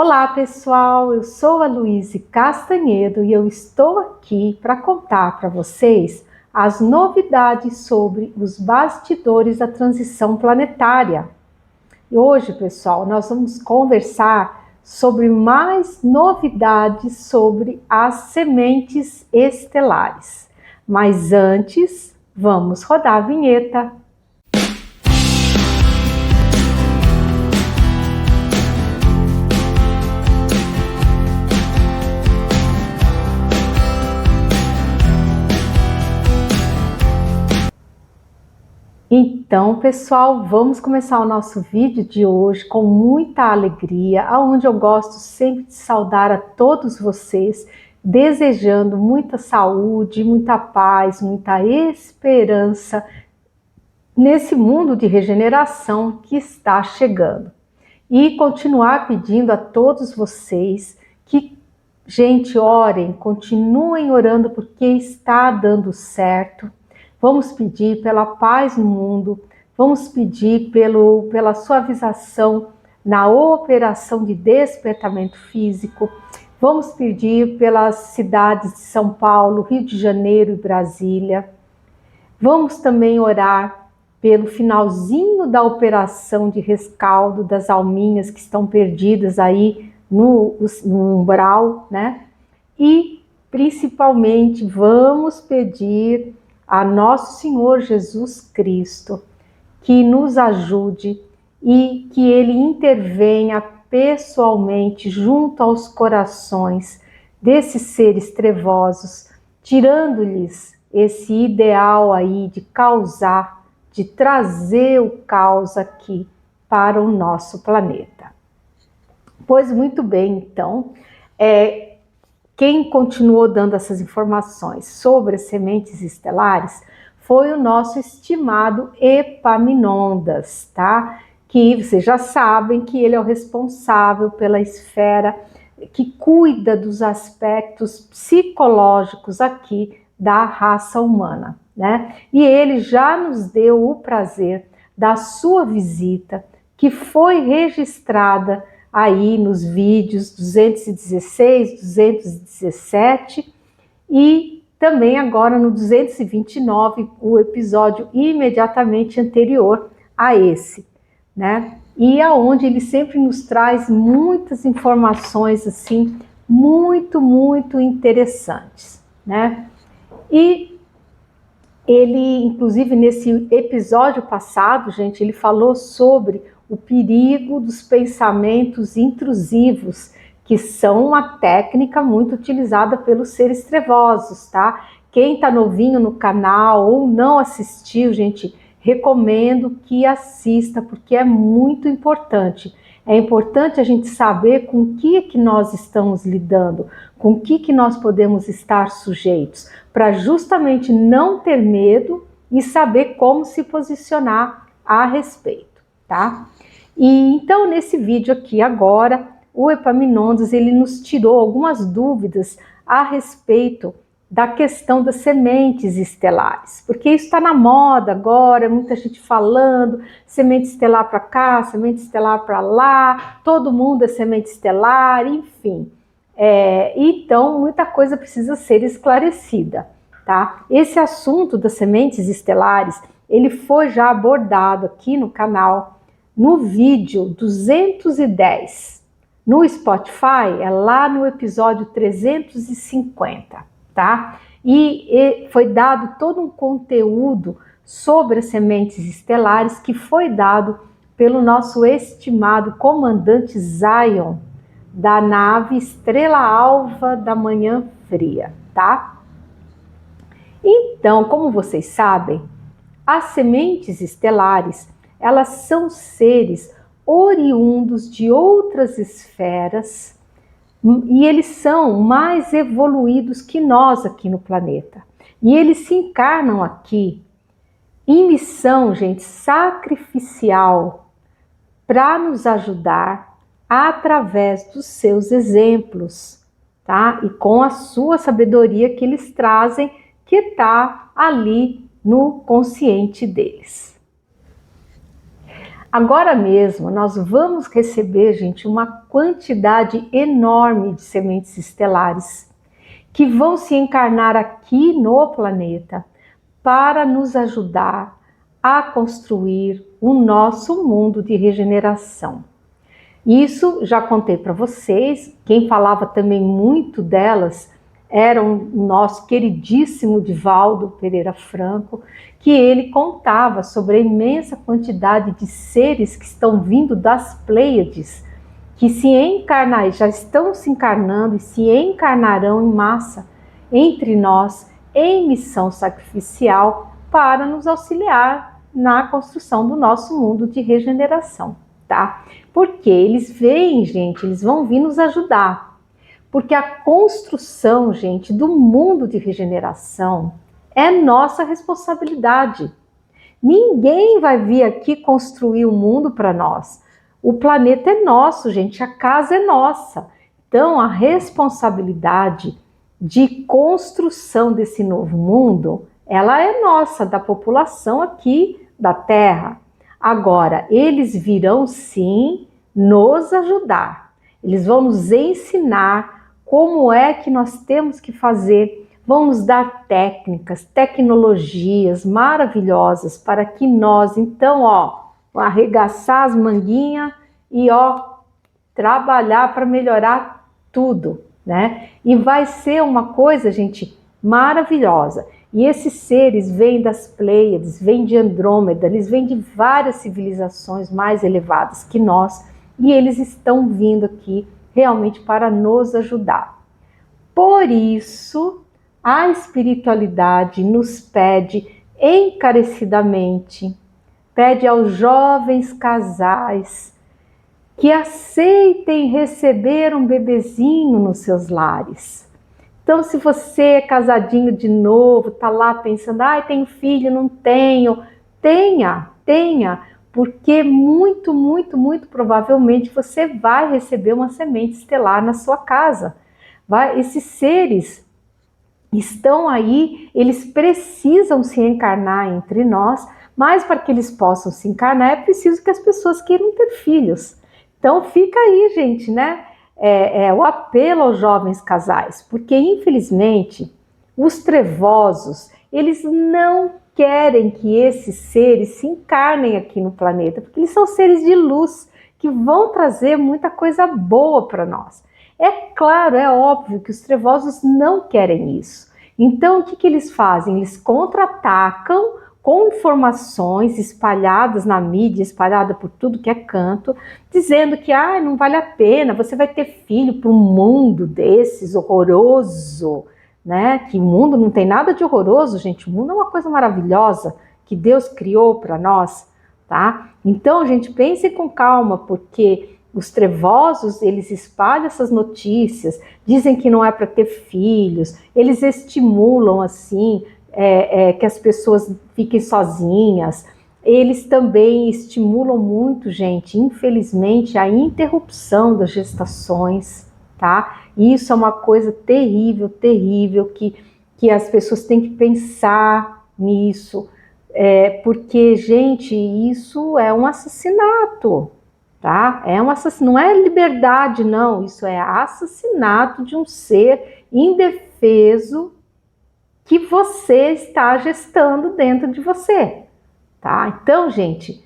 Olá pessoal, eu sou a Luíse Castanhedo e eu estou aqui para contar para vocês as novidades sobre os bastidores da transição planetária. E hoje, pessoal, nós vamos conversar sobre mais novidades sobre as sementes estelares. Mas antes, vamos rodar a vinheta. Então, pessoal, vamos começar o nosso vídeo de hoje com muita alegria, onde eu gosto sempre de saudar a todos vocês, desejando muita saúde, muita paz, muita esperança nesse mundo de regeneração que está chegando. E continuar pedindo a todos vocês que, gente, orem, continuem orando porque está dando certo. Vamos pedir pela paz no mundo, vamos pedir pela suavização na operação de despertamento físico, vamos pedir pelas cidades de São Paulo, Rio de Janeiro e Brasília. Vamos também orar pelo finalzinho da operação de rescaldo das alminhas que estão perdidas aí no umbral, né? E principalmente vamos pedir a Nosso Senhor Jesus Cristo que nos ajude e que Ele intervenha pessoalmente junto aos corações desses seres trevosos, tirando-lhes esse ideal aí de causar, de trazer o caos aqui para o nosso planeta. Pois muito bem, então, quem continuou dando essas informações sobre as sementes estelares foi o nosso estimado Epaminondas, tá? Que vocês já sabem que ele é o responsável pela esfera que cuida dos aspectos psicológicos aqui da raça humana, né? E ele já nos deu o prazer da sua visita, que foi registrada aí nos vídeos 216, 217 e também agora no 229, o episódio imediatamente anterior a esse, né? E aonde ele sempre nos traz muitas informações assim muito interessantes, né? E ele, inclusive nesse episódio passado, gente, ele falou sobre o perigo dos pensamentos intrusivos, que são uma técnica muito utilizada pelos seres trevosos, tá? Quem tá novinho no canal ou não assistiu, gente, recomendo que assista, porque é muito importante. É importante a gente saber com o que nós estamos lidando, com o que nós podemos estar sujeitos, para justamente não ter medo e saber como se posicionar a respeito, tá? E então nesse vídeo aqui agora, o Epaminondas ele nos tirou algumas dúvidas a respeito da questão das sementes estelares, porque isso está na moda agora, muita gente falando, semente estelar para cá, semente estelar para lá, todo mundo é semente estelar, enfim. Então muita coisa precisa ser esclarecida, tá? Esse assunto das sementes estelares, ele foi já abordado aqui no canal, no vídeo 210, no Spotify, é lá no episódio 350, tá? E foi dado todo um conteúdo sobre as sementes estelares que foi dado pelo nosso estimado comandante Zion, da nave Estrela Alva da Manhã Fria, tá? Então, como vocês sabem, as sementes estelares, elas são seres oriundos de outras esferas e eles são mais evoluídos que nós aqui no planeta. E eles se encarnam aqui em missão, gente, sacrificial para nos ajudar através dos seus exemplos, tá? E com a sua sabedoria que eles trazem, que está ali no consciente deles. Agora mesmo nós vamos receber, gente, uma quantidade enorme de sementes estelares que vão se encarnar aqui no planeta para nos ajudar a construir o nosso mundo de regeneração. Isso já contei para vocês, quem falava também muito delas era o nosso queridíssimo Divaldo Pereira Franco, que ele contava sobre a imensa quantidade de seres que estão vindo das Pleiades, que se encarnar, já estão se encarnando e se encarnarão em massa entre nós em missão sacrificial para nos auxiliar na construção do nosso mundo de regeneração, tá? Porque eles vêm, gente, eles vão vir nos ajudar. Porque a construção, gente, do mundo de regeneração é nossa responsabilidade. Ninguém vai vir aqui construir o mundo para nós. O planeta é nosso, gente, a casa é nossa. Então, a responsabilidade de construção desse novo mundo, ela é nossa, da população aqui da Terra. Agora, eles virão sim nos ajudar. Eles vão nos ensinar como é que nós temos que fazer, vão nos dar técnicas, tecnologias maravilhosas para que nós, então, arregaçar as manguinhas e, trabalhar para melhorar tudo, né? E vai ser uma coisa, gente, maravilhosa. E esses seres vêm das Pleiades, vêm de Andrômeda, eles vêm de várias civilizações mais elevadas que nós, e eles estão vindo aqui realmente para nos ajudar. Por isso, a espiritualidade nos pede encarecidamente, pede aos jovens casais que aceitem receber um bebezinho nos seus lares. Então, se você é casadinho de novo, tá lá pensando, tenho filho, não tenho, tenha, porque muito provavelmente você vai receber uma semente estelar na sua casa. Esses seres estão aí, eles precisam se encarnar entre nós, mas para que eles possam se encarnar é preciso que as pessoas queiram ter filhos. Então fica aí, gente, né? O apelo aos jovens casais, porque infelizmente os trevosos, eles não querem que esses seres se encarnem aqui no planeta, porque eles são seres de luz que vão trazer muita coisa boa para nós. É claro, é óbvio que os trevosos não querem isso. Então, o que eles fazem? Eles contra-atacam com informações espalhadas na mídia, espalhada por tudo que é canto, dizendo que não vale a pena, você vai ter filho para um mundo desses horroroso, né? Que o mundo não tem nada de horroroso, gente. O mundo é uma coisa maravilhosa que Deus criou para nós, tá? Então, gente, pense com calma, porque os trevosos, eles espalham essas notícias, dizem que não é para ter filhos, eles estimulam, assim, que as pessoas fiquem sozinhas. Eles também estimulam muito, gente, infelizmente, a interrupção das gestações, tá? Isso é uma coisa terrível, que as pessoas têm que pensar nisso, porque, gente, isso é um assassinato, tá? Não é liberdade, não, isso é assassinato de um ser indefeso que você está gestando dentro de você, tá? Então, gente,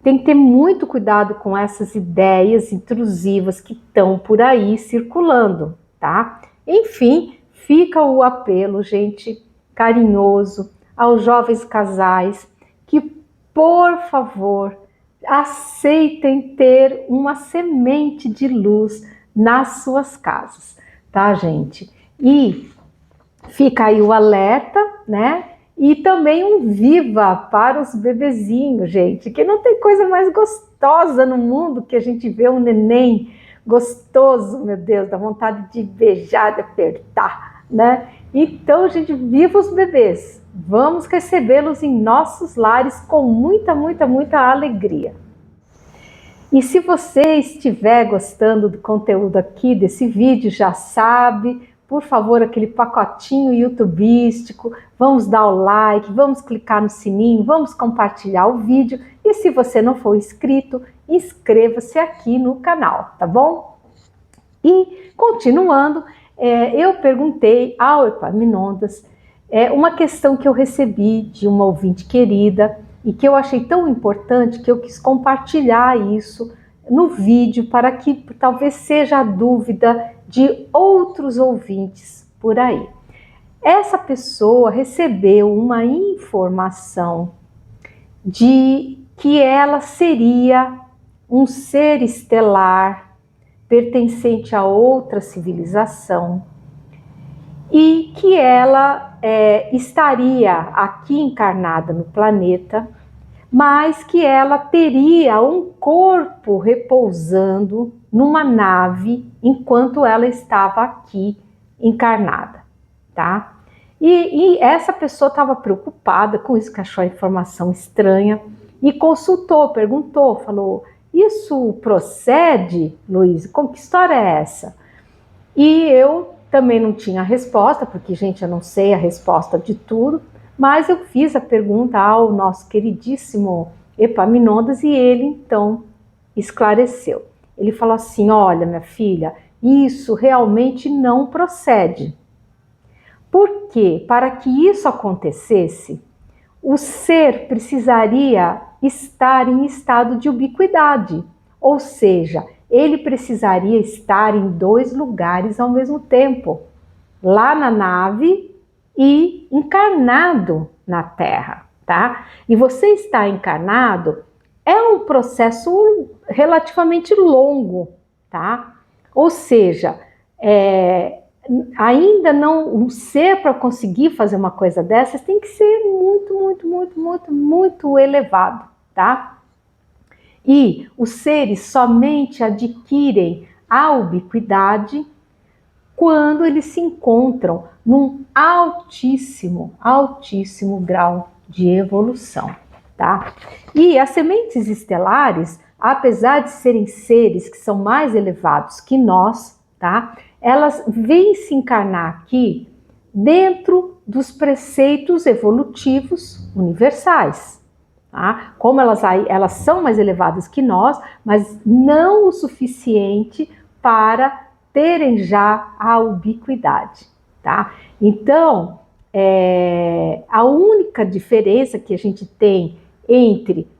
tem que ter muito cuidado com essas ideias intrusivas que estão por aí circulando, tá? Enfim, fica o apelo, gente, carinhoso aos jovens casais que, por favor, aceitem ter uma semente de luz nas suas casas, tá, gente? E fica aí o alerta, né? E também um viva para os bebezinhos, gente, que não tem coisa mais gostosa no mundo que a gente vê um neném gostoso, meu Deus, dá vontade de beijar, de apertar, né? Então, gente, viva os bebês, vamos recebê-los em nossos lares com muita alegria. E se você estiver gostando do conteúdo aqui, desse vídeo, já sabe, por favor, aquele pacotinho youtubístico, vamos dar o like, vamos clicar no sininho, vamos compartilhar o vídeo e se você não for inscrito, inscreva-se aqui no canal, tá bom? E continuando, eu perguntei ao Epaminondas uma questão que eu recebi de uma ouvinte querida e que eu achei tão importante que eu quis compartilhar isso no vídeo para que talvez seja a dúvida de outros ouvintes por aí. Essa pessoa recebeu uma informação de que ela seria um ser estelar pertencente a outra civilização e que ela estaria aqui encarnada no planeta, mas que ela teria um corpo repousando numa nave enquanto ela estava aqui encarnada, tá? E essa pessoa estava preocupada com isso, que achou a informação estranha e consultou, perguntou, falou: isso procede, Luiz? Que história é essa? E eu também não tinha resposta, porque, gente, eu não sei a resposta de tudo, mas eu fiz a pergunta ao nosso queridíssimo Epaminondas e ele, então, esclareceu. Ele falou assim: olha, minha filha, isso realmente não procede. Porque, para que isso acontecesse, o ser precisaria estar em estado de ubiquidade, ou seja, ele precisaria estar em 2 lugares ao mesmo tempo, lá na nave e encarnado na Terra, tá? E você estar encarnado é um processo relativamente longo, tá? Ou seja, ainda não, o ser para conseguir fazer uma coisa dessas tem que ser muito elevado, tá? E os seres somente adquirem a ubiquidade quando eles se encontram num altíssimo grau de evolução, tá? E as sementes estelares, apesar de serem seres que são mais elevados que nós, tá? Elas vêm se encarnar aqui dentro dos preceitos evolutivos universais. Tá? Como elas são mais elevadas que nós, mas não o suficiente para terem já a ubiquidade. Tá? Então, a única diferença que a gente tem entre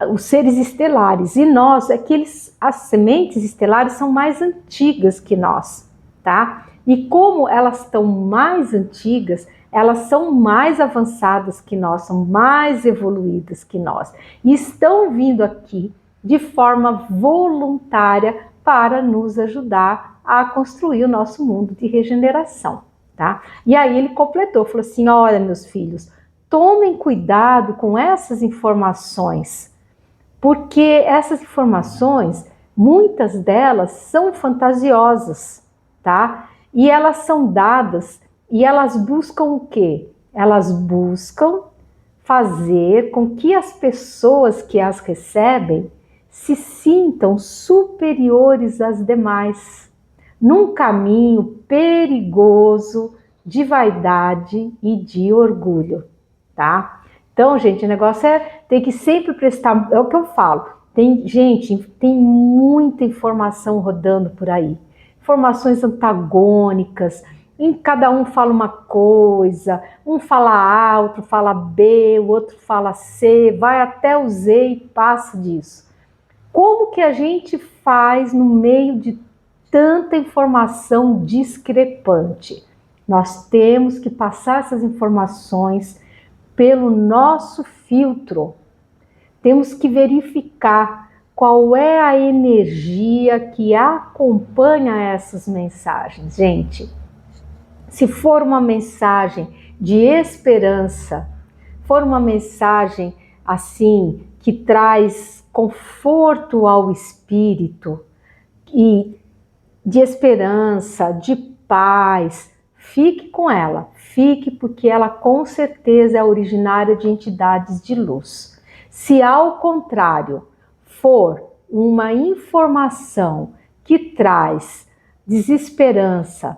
os seres estelares e nós é que as sementes estelares são mais antigas que nós, tá? E como elas estão mais antigas, elas são mais avançadas que nós, são mais evoluídas que nós e estão vindo aqui de forma voluntária para nos ajudar a construir o nosso mundo de regeneração, tá? E aí ele completou, falou assim: olha, meus filhos, tomem cuidado com essas informações, porque essas informações, muitas delas são fantasiosas, tá? E elas são dadas e elas buscam o quê? Elas buscam fazer com que as pessoas que as recebem se sintam superiores às demais, num caminho perigoso de vaidade e de orgulho, tá? Então, gente, o negócio tem que sempre prestar, é o que eu falo, tem muita informação rodando por aí, informações antagônicas, cada um fala uma coisa, um fala A, outro fala B, o outro fala C, vai até o Z e passa disso. Como que a gente faz no meio de tanta informação discrepante? Nós temos que passar essas informações pelo nosso filtro. Temos que verificar qual é a energia que acompanha essas mensagens. Gente, se for uma mensagem de esperança, for uma mensagem assim que traz conforto ao espírito e de esperança, de paz, fique com ela, fique, porque ela com certeza é originária de entidades de luz. Se ao contrário for uma informação que traz desesperança,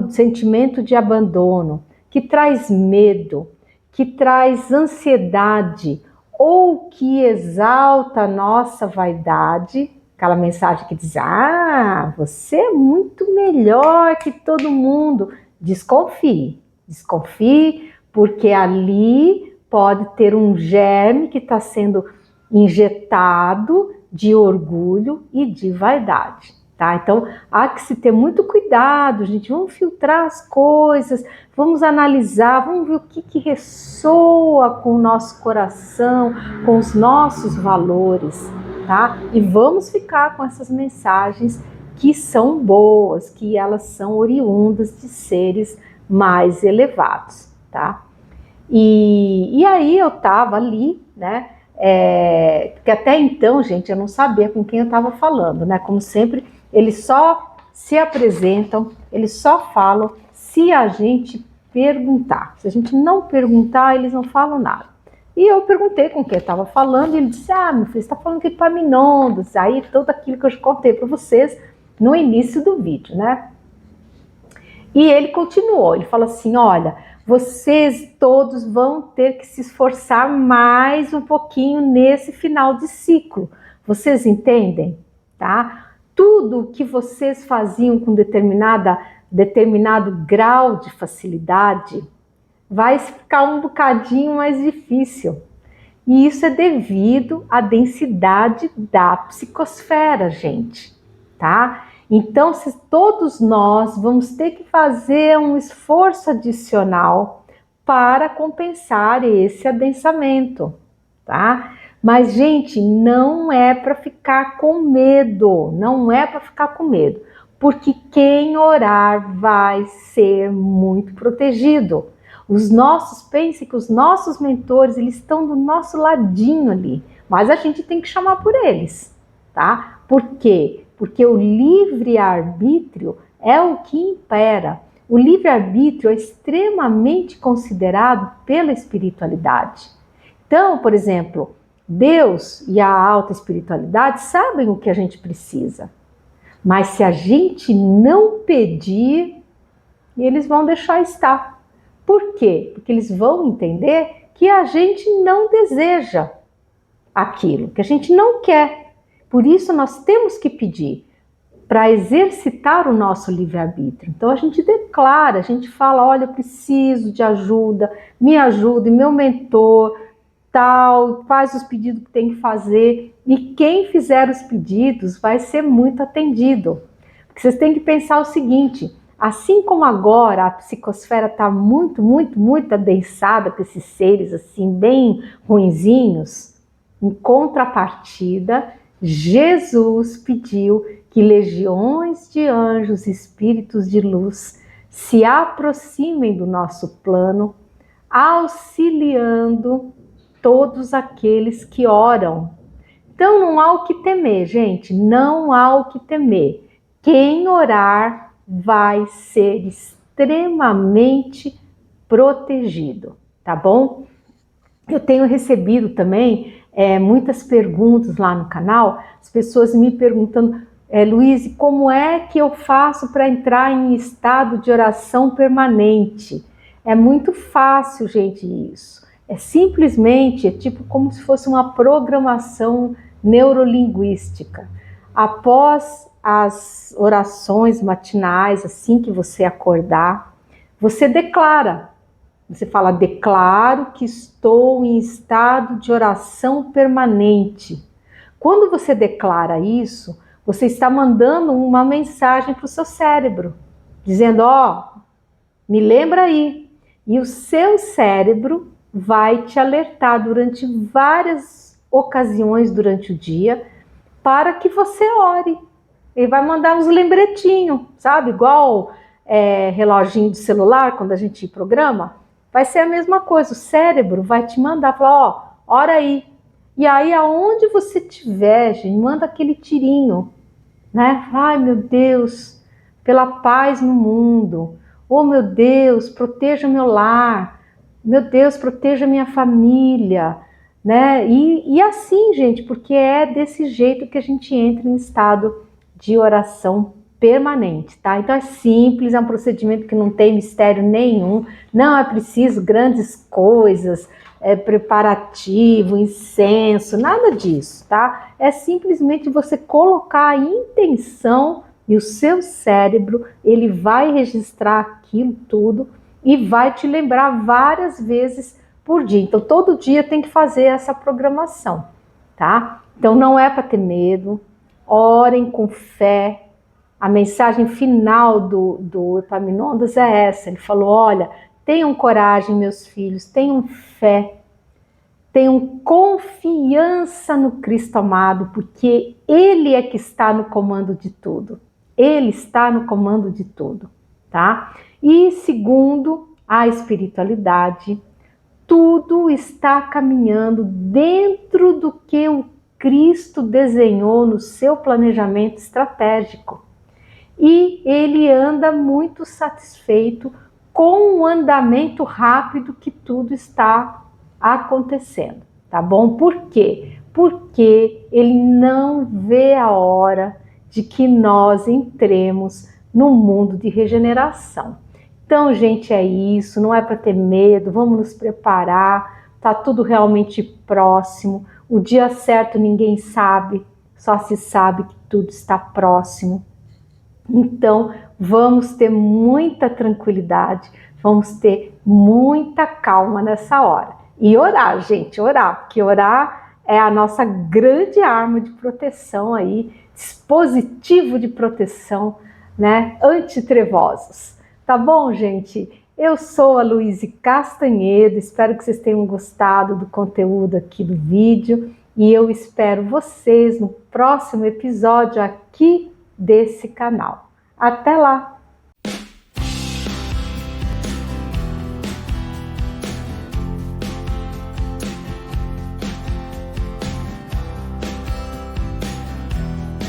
sentimento de abandono, que traz medo, que traz ansiedade ou que exalta a nossa vaidade, aquela mensagem que diz: ah, você é muito melhor que todo mundo. Desconfie, porque ali pode ter um germe que está sendo injetado de orgulho e de vaidade, tá? Então, há que se ter muito cuidado, gente. Vamos filtrar as coisas, vamos analisar, vamos ver o que ressoa com o nosso coração, com os nossos valores, tá? E vamos ficar com essas mensagens que são boas, que elas são oriundas de seres mais elevados, tá? E aí eu tava ali, né? Porque até então, gente, eu não sabia com quem eu estava falando, né? Como sempre, eles só se apresentam, eles só falam se a gente perguntar. Se a gente não perguntar, eles não falam nada. E eu perguntei com quem eu estava falando, e ele disse: ah, meu filho, você está falando de Epaminondas. Aí tudo aquilo que eu já contei para vocês no início do vídeo, né? E ele continuou, ele falou assim: olha, vocês todos vão ter que se esforçar mais um pouquinho nesse final de ciclo. Vocês entendem? Tá? Tudo que vocês faziam com determinado grau de facilidade vai ficar um bocadinho mais difícil. E isso é devido à densidade da psicosfera, gente, tá? Então, todos nós vamos ter que fazer um esforço adicional para compensar esse adensamento, tá? Mas, gente, não é para ficar com medo, não é para ficar com medo, porque quem orar vai ser muito protegido. Pensem que os nossos mentores, eles estão do nosso ladinho ali, mas a gente tem que chamar por eles, tá? Por quê? Porque o livre-arbítrio é o que impera. O livre-arbítrio é extremamente considerado pela espiritualidade. Então, por exemplo, Deus e a alta espiritualidade sabem o que a gente precisa. Mas se a gente não pedir, eles vão deixar estar. Por quê? Porque eles vão entender que a gente não deseja aquilo, que a gente não quer. Por isso nós temos que pedir para exercitar o nosso livre-arbítrio. Então a gente declara, a gente fala: olha, eu preciso de ajuda, me ajude, meu mentor, tal, faz os pedidos que tem que fazer. E quem fizer os pedidos vai ser muito atendido. Porque vocês têm que pensar o seguinte: assim como agora a psicosfera está muito adensada com esses seres assim bem ruinzinhos, em contrapartida, Jesus pediu que legiões de anjos e espíritos de luz se aproximem do nosso plano, auxiliando todos aqueles que oram. Então não há o que temer, gente, não há o que temer. Quem orar vai ser extremamente protegido, tá bom? Eu tenho recebido também muitas perguntas lá no canal, as pessoas me perguntando: Luíse, como é que eu faço para entrar em estado de oração permanente? É muito fácil, gente, isso. É simplesmente, tipo como se fosse uma programação neurolinguística. Após as orações matinais, assim que você acordar, você declara. Você fala: declaro que estou em estado de oração permanente. Quando você declara isso, você está mandando uma mensagem para o seu cérebro, dizendo: me lembra aí. E o seu cérebro vai te alertar durante várias ocasiões durante o dia para que você ore. Ele vai mandar uns lembretinhos, sabe? Igual reloginho de celular, quando a gente programa. Vai ser a mesma coisa, o cérebro vai te mandar, falar: ora aí. E aí, aonde você estiver, gente, manda aquele tirinho, né? Ai, meu Deus, pela paz no mundo. Oh, meu Deus, proteja meu lar. Meu Deus, proteja minha família, né? E assim, gente, porque é desse jeito que a gente entra em estado de oração permanente, tá? Então é simples, é um procedimento que não tem mistério nenhum, não é preciso grandes coisas, preparativo, incenso, nada disso, tá? É simplesmente você colocar a intenção e o seu cérebro, ele vai registrar aquilo tudo e vai te lembrar várias vezes por dia. Então todo dia tem que fazer essa programação, tá? Então não é para ter medo, orem com fé. A mensagem final do Epaminondas é essa, ele falou, olha, tenham coragem, meus filhos, tenham fé, tenham confiança no Cristo amado, porque Ele é que está no comando de tudo. Ele está no comando de tudo, tá? E segundo, a espiritualidade, tudo está caminhando dentro do que o Cristo desenhou no seu planejamento estratégico. E ele anda muito satisfeito com o andamento rápido que tudo está acontecendo, tá bom? Por quê? Porque ele não vê a hora de que nós entremos no mundo de regeneração. Então, gente, é isso, não é para ter medo, vamos nos preparar, tá tudo realmente próximo. O dia certo ninguém sabe, só se sabe que tudo está próximo. Então, vamos ter muita tranquilidade, vamos ter muita calma nessa hora. E orar, gente, orar, porque orar é a nossa grande arma de proteção aí, dispositivo de proteção, né, antitrevosos. Tá bom, gente? Eu sou a Luíse Castanhedo, espero que vocês tenham gostado do conteúdo aqui do vídeo e eu espero vocês no próximo episódio aqui desse canal. Até lá!